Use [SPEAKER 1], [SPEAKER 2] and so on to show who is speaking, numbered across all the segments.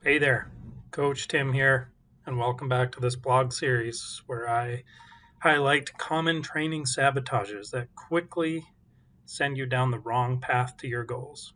[SPEAKER 1] Hey there, Coach Tim here, and welcome back to this blog series where I highlight common training sabotages that quickly send you down the wrong path to your goals.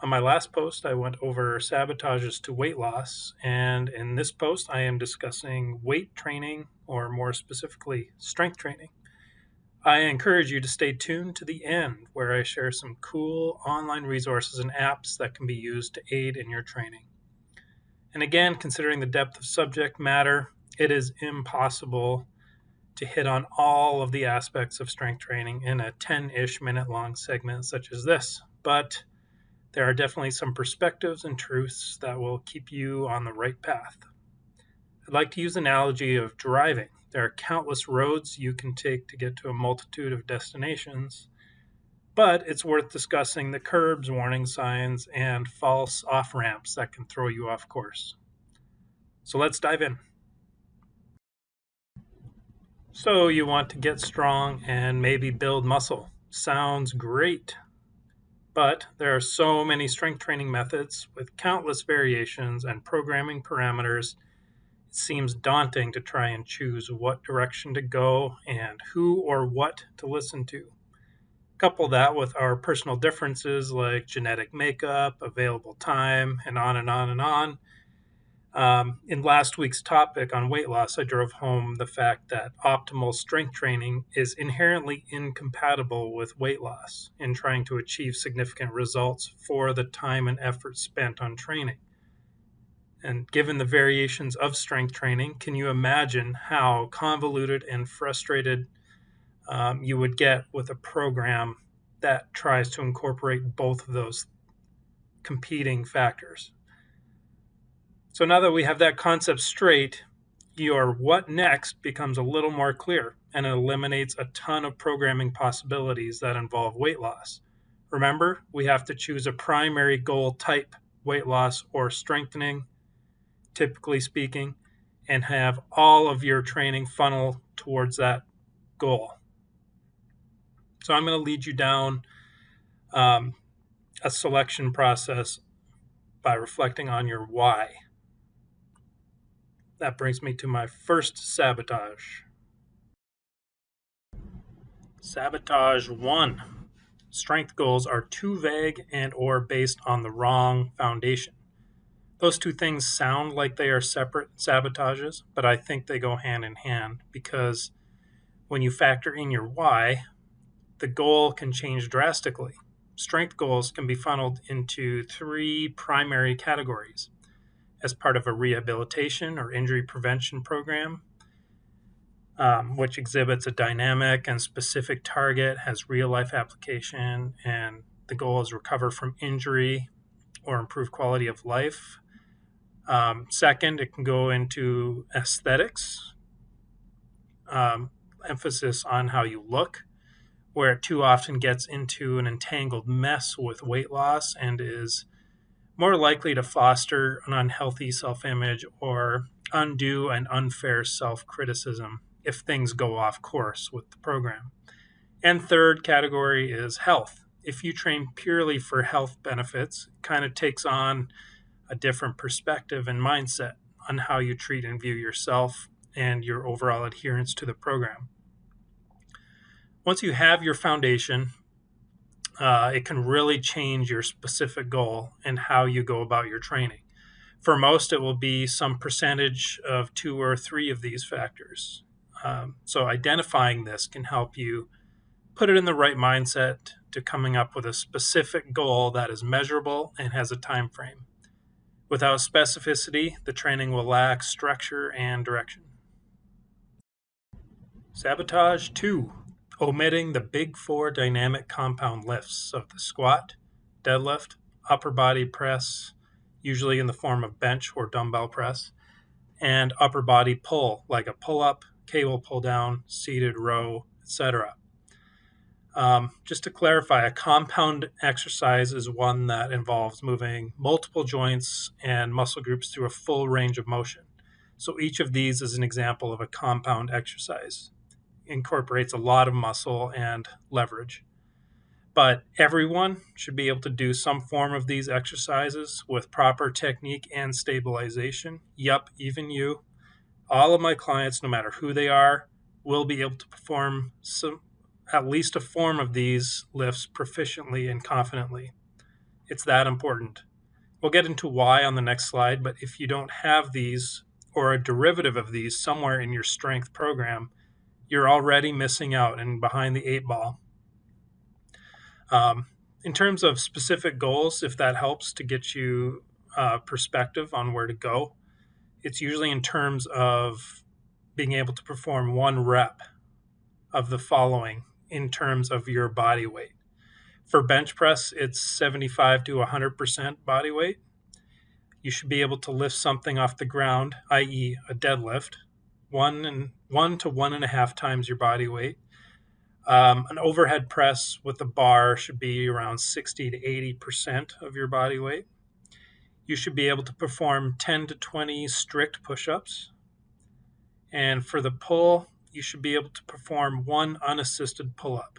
[SPEAKER 1] On my last post, I went over sabotages to weight loss, and in this post, I am discussing weight training, or more specifically, strength training. I encourage you to stay tuned to the end where I share some cool online resources and apps that can be used to aid in your training. And again, considering the depth of subject matter, it is impossible to hit on all of the aspects of strength training in a 10-ish minute long segment such as this. But there are definitely some perspectives and truths that will keep you on the right path. I'd like to use the analogy of driving. There are countless roads you can take to get to a multitude of destinations, but it's worth discussing the curbs, warning signs, and false off ramps that can throw you off course. So let's dive in. So, you want to get strong and maybe build muscle. Sounds great. But there are so many strength training methods with countless variations and programming parameters. It seems daunting to try and choose what direction to go and who or what to listen to. Couple that with our personal differences like genetic makeup, available time, and on and on and on. In last week's topic on weight loss, I drove home the fact that optimal strength training is inherently incompatible with weight loss in trying to achieve significant results for the time and effort spent on training. And given the variations of strength training, can you imagine how convoluted and frustrated you would get with a program that tries to incorporate both of those competing factors? So now that we have that concept straight, your what next becomes a little more clear and it eliminates a ton of programming possibilities that involve weight loss. Remember, we have to choose a primary goal type, weight loss or strengthening, typically speaking, and have all of your training funnel towards that goal. So I'm going to lead you down a selection process by reflecting on your why. That brings me to my first sabotage. Sabotage 1. Strength goals are too vague and or based on the wrong foundation. Those two things sound like they are separate sabotages, but I think they go hand in hand because when you factor in your why, the goal can change drastically. Strength goals can be funneled into three primary categories as part of a rehabilitation or injury prevention program, which exhibits a dynamic and specific target, has real life application, and the goal is recover from injury or improve quality of life. Second, it can go into aesthetics, emphasis on how you look, where it too often gets into an entangled mess with weight loss and is more likely to foster an unhealthy self image or undue and unfair self criticism if things go off course with the program. And third category is health. If you train purely for health benefits, it kind of takes on a different perspective and mindset on how you treat and view yourself and your overall adherence to the program. Once you have your foundation, it can really change your specific goal and how you go about your training. For most, it will be some percentage of two or three of these factors. So identifying this can help you put it in the right mindset to coming up with a specific goal that is measurable and has a time frame. Without specificity, the training will lack structure and direction. Sabotage 2. Omitting the big four dynamic compound lifts of the squat, deadlift, upper body press, usually in the form of bench or dumbbell press, and upper body pull, like a pull up, cable pull down, seated row, etc. Just to clarify, a compound exercise is one that involves moving multiple joints and muscle groups through a full range of motion. So each of these is an example of a compound exercise. It incorporates a lot of muscle and leverage. But everyone should be able to do some form of these exercises with proper technique and stabilization. Yup, even you. All of my clients, no matter who they are, will be able to perform at least a form of these lifts proficiently and confidently. It's that important. We'll get into why on the next slide, but if you don't have these or a derivative of these somewhere in your strength program, you're already missing out and behind the eight ball. In terms of specific goals, if that helps to get you perspective on where to go, it's usually in terms of being able to perform one rep of the following in terms of your body weight. For bench press, it's 75 to 100% body weight. You should be able to lift something off the ground, i.e. a deadlift, one to 1.5 times your body weight. An overhead press with a bar should be around 60 to 80% of your body weight. You should be able to perform 10 to 20 strict push-ups. And for the pull, you should be able to perform one unassisted pull-up.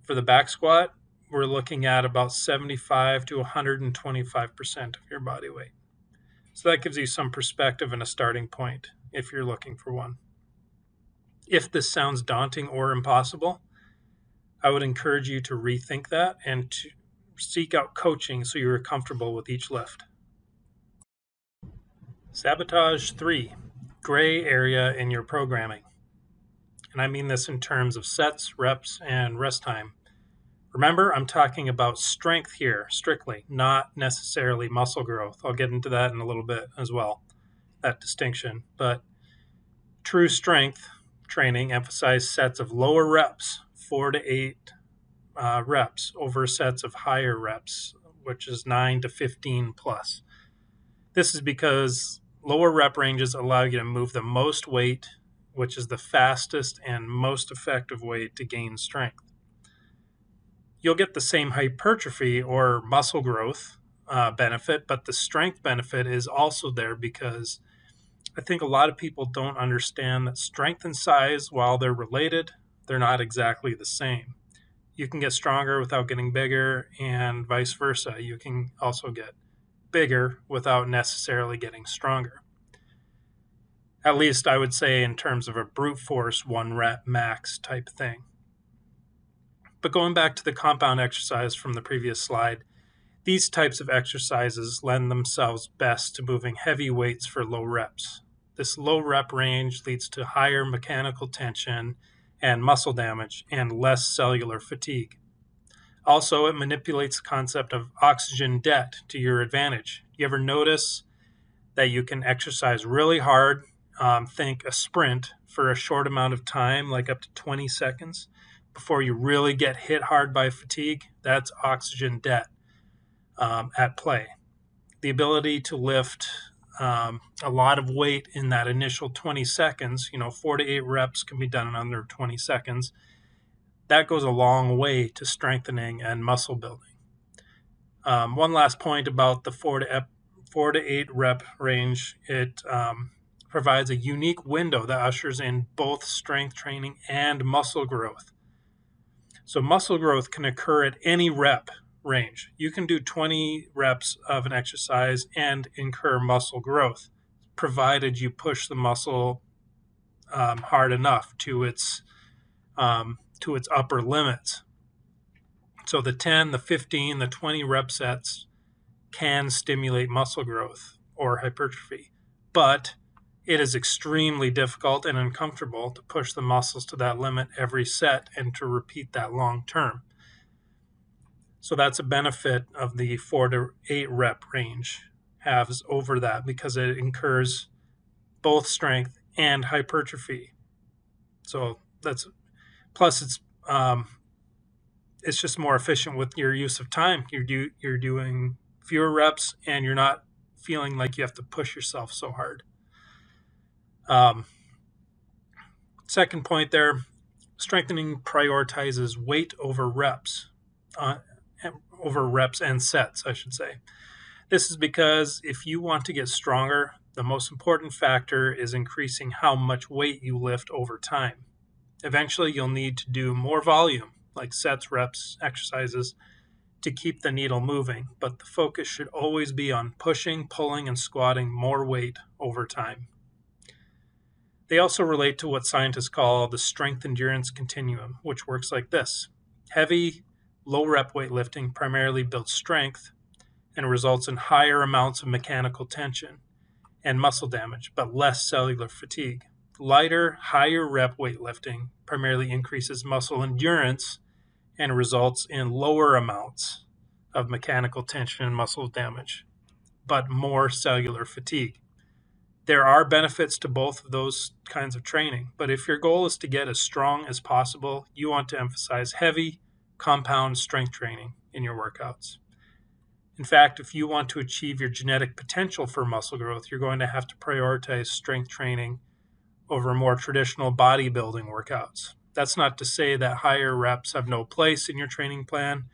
[SPEAKER 1] For the back squat, we're looking at about 75 to 125% of your body weight. So that gives you some perspective and a starting point if you're looking for one. If this sounds daunting or impossible, I would encourage you to rethink that and to seek out coaching so you're comfortable with each lift. Sabotage 3, gray area in your programming. And I mean this in terms of sets, reps, and rest time. Remember, I'm talking about strength here, strictly, not necessarily muscle growth. I'll get into that in a little bit as well, that distinction. But true strength training emphasizes sets of lower reps, 4 to 8 reps, over sets of higher reps, which is 9 to 15 plus. This is because lower rep ranges allow you to move the most weight, which is the fastest and most effective way to gain strength. You'll get the same hypertrophy or muscle growth benefit, but the strength benefit is also there because I think a lot of people don't understand that strength and size, while they're related, they're not exactly the same. You can get stronger without getting bigger, and vice versa. You can also get bigger without necessarily getting stronger. At least I would say in terms of a brute force, 1 rep max type thing. But going back to the compound exercise from the previous slide, these types of exercises lend themselves best to moving heavy weights for low reps. This low rep range leads to higher mechanical tension and muscle damage and less cellular fatigue. Also, it manipulates the concept of oxygen debt to your advantage. You ever notice that you can exercise really hard, think a sprint for a short amount of time, like up to 20 seconds, before you really get hit hard by fatigue? That's oxygen debt at play. The ability to lift a lot of weight in that initial 20 seconds, 4 to 8 reps can be done in under 20 seconds. That goes a long way to strengthening and muscle building. One last point about the 4 to 8 rep range. It provides a unique window that ushers in both strength training and muscle growth. So muscle growth can occur at any rep range. You can do 20 reps of an exercise and incur muscle growth, provided you push the muscle hard enough to its upper limits. So the 10, the 15, the 20 rep sets can stimulate muscle growth or hypertrophy, but it is extremely difficult and uncomfortable to push the muscles to that limit every set and to repeat that long term. So that's a benefit of the 4 to 8 rep range has over that, because it incurs both strength and hypertrophy. So that's plus it's just more efficient with your use of time. You're doing fewer reps and you're not feeling like you have to push yourself so hard. Second point there, strengthening prioritizes weight over reps and sets, I should say. This is because if you want to get stronger, the most important factor is increasing how much weight you lift over time. Eventually, you'll need to do more volume, like sets, reps, exercises, to keep the needle moving, but the focus should always be on pushing, pulling, and squatting more weight over time. They also relate to what scientists call the strength endurance continuum, which works like this. Heavy, low rep weightlifting primarily builds strength and results in higher amounts of mechanical tension and muscle damage, but less cellular fatigue. Lighter, higher rep weightlifting primarily increases muscle endurance and results in lower amounts of mechanical tension and muscle damage, but more cellular fatigue. There are benefits to both of those kinds of training, but if your goal is to get as strong as possible, you want to emphasize heavy, compound strength training in your workouts. In fact, if you want to achieve your genetic potential for muscle growth, you're going to have to prioritize strength training over more traditional bodybuilding workouts. That's not to say that higher reps have no place in your training plan,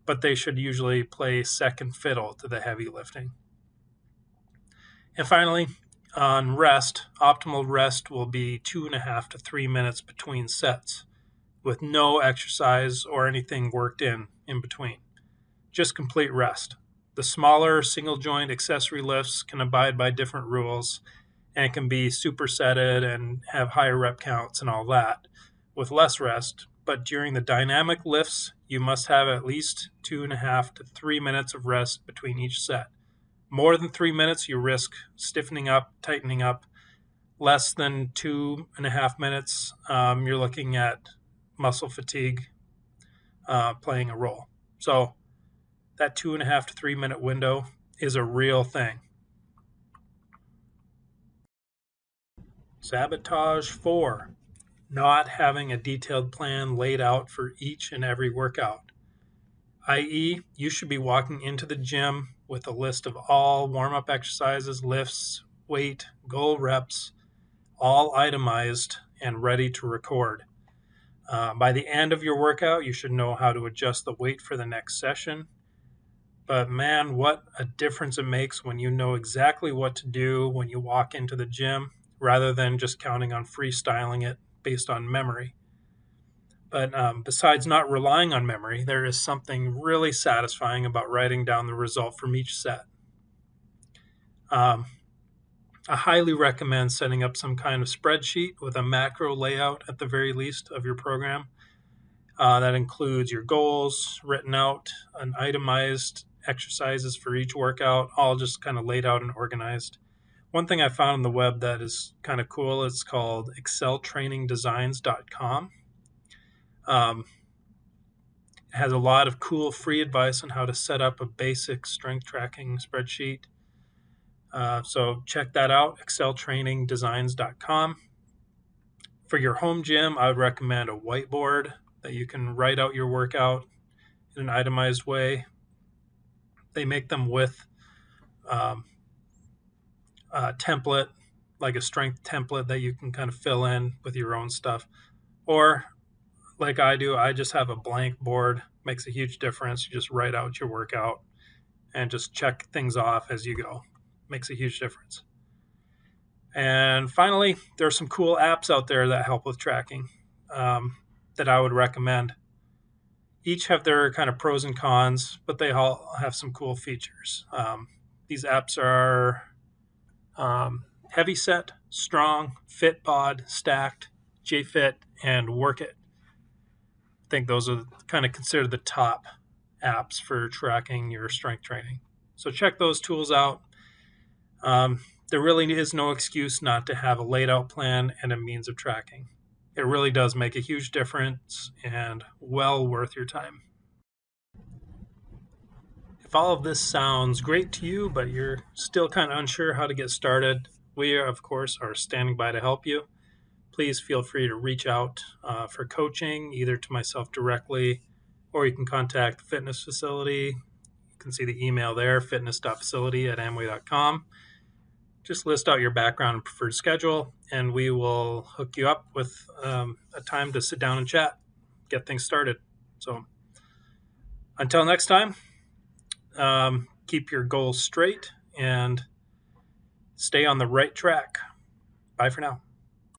[SPEAKER 1] but they should usually play second fiddle to the heavy lifting. And finally, on rest, optimal rest will be 2.5 to 3 minutes between sets, with no exercise or anything worked in between. Just complete rest. The smaller single joint accessory lifts can abide by different rules and can be supersetted and have higher rep counts and all that with less rest. But during the dynamic lifts, you must have at least 2.5 to 3 minutes of rest between each set. More than 3 minutes, you risk stiffening up, tightening up. Less than 2.5 minutes, you're looking at muscle fatigue playing a role. So that 2.5 to 3 minute window is a real thing. Sabotage 4, not having a detailed plan laid out for each and every workout, i.e., you should be walking into the gym with a list of all warm-up exercises, lifts, weight, goal reps, all itemized and ready to record. By the end of your workout, you should know how to adjust the weight for the next session. But man, what a difference it makes when you know exactly what to do when you walk into the gym, rather than just counting on freestyling it based on memory. But besides not relying on memory, there is something really satisfying about writing down the result from each set. I highly recommend setting up some kind of spreadsheet with a macro layout at the very least of your program. That includes your goals written out, and itemized exercises for each workout, all just kind of laid out and organized. One thing I found on the web that is kind of cool, it's called exceltrainingdesigns.com. It has a lot of cool free advice on how to set up a basic strength tracking spreadsheet. So check that out, exceltrainingdesigns.com. For your home gym, I would recommend a whiteboard that you can write out your workout in an itemized way. They make them with a template, like a strength template that you can kind of fill in with your own stuff. Or like I do, I just have a blank board. Makes a huge difference. You just write out your workout and just check things off as you go. Makes a huge difference. And finally, there are some cool apps out there that help with tracking that I would recommend. Each have their kind of pros and cons, but they all have some cool features. These apps are Heavy Set, Strong, Fitbod, Stacked, JFit, and Workit. I think those are kind of considered the top apps for tracking your strength training. So check those tools out. There really is no excuse not to have a laid out plan and a means of tracking. It really does make a huge difference and well worth your time. If all of this sounds great to you, but you're still kind of unsure how to get started, we, of course, are standing by to help you. Please feel free to reach out for coaching, either to myself directly, or you can contact the fitness facility. You can see the email there, fitness.facility@amway.com. Just list out your background and preferred schedule, and we will hook you up with a time to sit down and chat, get things started. So until next time, keep your goals straight and stay on the right track. Bye for now.